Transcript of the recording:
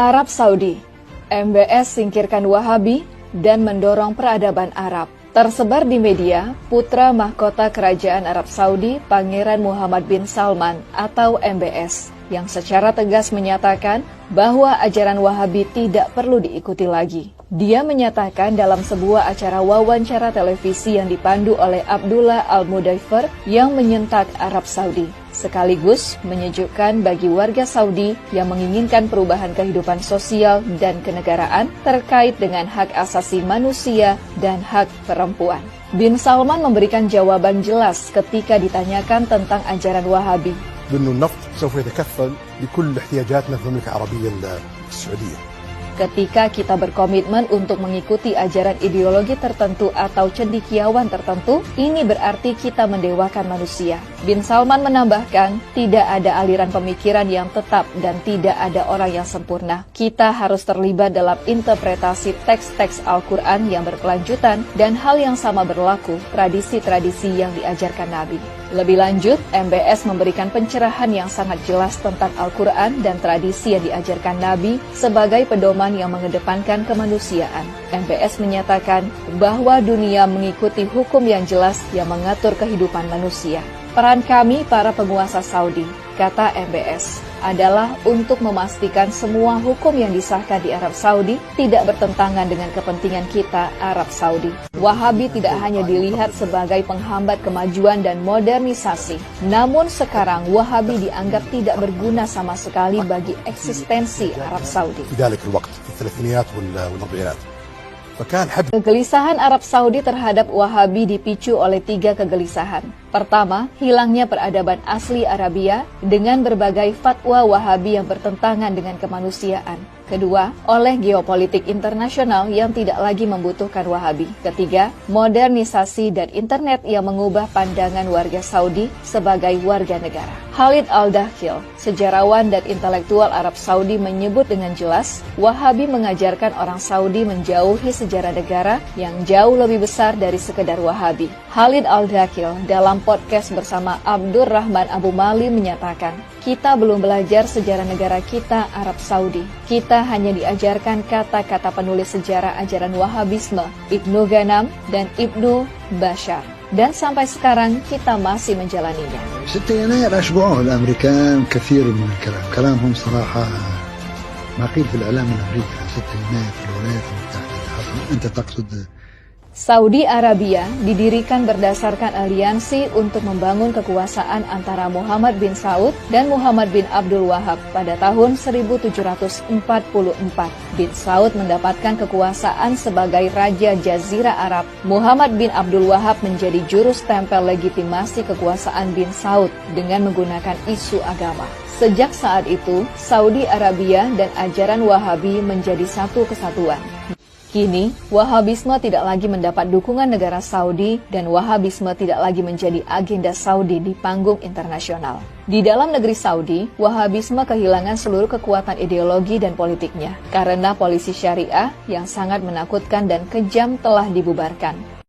Arab Saudi, MBS singkirkan Wahabi dan mendorong peradaban Arab. Tersebar di media, putra mahkota Kerajaan Arab Saudi, Pangeran Muhammad bin Salman atau MBS, yang secara tegas menyatakan bahwa ajaran Wahabi tidak perlu diikuti lagi. Dia menyatakan dalam sebuah acara wawancara televisi yang dipandu oleh Abdullah Al-Mudaifer yang menyentak Arab Saudi, sekaligus menyejukkan bagi warga Saudi yang menginginkan perubahan kehidupan sosial dan kenegaraan terkait dengan hak asasi manusia dan hak perempuan. Bin Salman memberikan jawaban jelas ketika ditanyakan tentang ajaran Wahabi. بأنه النفط سوف يتكفل بكل احتياجاتنا في المملكة العربية السعودية. Ketika kita berkomitmen untuk mengikuti ajaran ideologi tertentu atau cendekiawan tertentu, ini berarti kita mendewakan manusia. Bin Salman menambahkan, tidak ada aliran pemikiran yang tetap dan tidak ada orang yang sempurna. Kita harus terlibat dalam interpretasi teks-teks Al-Quran yang berkelanjutan dan hal yang sama berlaku tradisi-tradisi yang diajarkan Nabi. Lebih lanjut, MBS memberikan pencerahan yang sangat jelas tentang Al-Quran dan tradisi yang diajarkan Nabi sebagai pedoman yang mengedepankan kemanusiaan. MBS menyatakan bahwa dunia mengikuti hukum yang jelas yang mengatur kehidupan manusia. Peran kami para penguasa Saudi, kata MBS, adalah untuk memastikan semua hukum yang disahkan di Arab Saudi tidak bertentangan dengan kepentingan kita Arab Saudi. Wahabi tidak hanya dilihat sebagai penghambat kemajuan dan modernisasi, namun sekarang Wahabi dianggap tidak berguna sama sekali bagi eksistensi Arab Saudi. Kegelisahan Arab Saudi terhadap Wahabi dipicu oleh 3 kegelisahan. Pertama, hilangnya peradaban asli Arabia dengan berbagai fatwa Wahabi yang bertentangan dengan kemanusiaan. Kedua, oleh geopolitik internasional yang tidak lagi membutuhkan Wahabi. Ketiga, modernisasi dan internet yang mengubah pandangan warga Saudi sebagai warga negara. Khalid Al-Dakhil, sejarawan dan intelektual Arab Saudi menyebut dengan jelas, Wahabi mengajarkan orang Saudi menjauhi sejarah negara yang jauh lebih besar dari sekedar Wahabi. Khalid Al-Dakhil dalam podcast bersama Abdur Rahman Abu Mali menyatakan, kita belum belajar sejarah negara kita Arab Saudi. Kita hanya diajarkan kata-kata penulis sejarah ajaran Wahabisme, Ibnu Ghanam dan Ibnu Bashar. Dan sampai sekarang kita masih menjalaninya. 6 يناير أشبعوه الأمريكان كثير من الكلام. كلامهم صراحة ما قيل في الإعلام الأمريكي 6 يناير في الولايات المتحدة. أنت تقصد Saudi Arabia didirikan berdasarkan aliansi untuk membangun kekuasaan antara Muhammad bin Saud dan Muhammad bin Abdul Wahab pada tahun 1744. Bin Saud mendapatkan kekuasaan sebagai Raja Jazirah Arab. Muhammad bin Abdul Wahab menjadi juru stempel legitimasi kekuasaan bin Saud dengan menggunakan isu agama. Sejak saat itu, Saudi Arabia dan ajaran Wahabi menjadi satu kesatuan. Kini, Wahabisme tidak lagi mendapat dukungan negara Saudi dan Wahabisme tidak lagi menjadi agenda Saudi di panggung internasional. Di dalam negeri Saudi, Wahabisme kehilangan seluruh kekuatan ideologi dan politiknya karena polisi syariah yang sangat menakutkan dan kejam telah dibubarkan.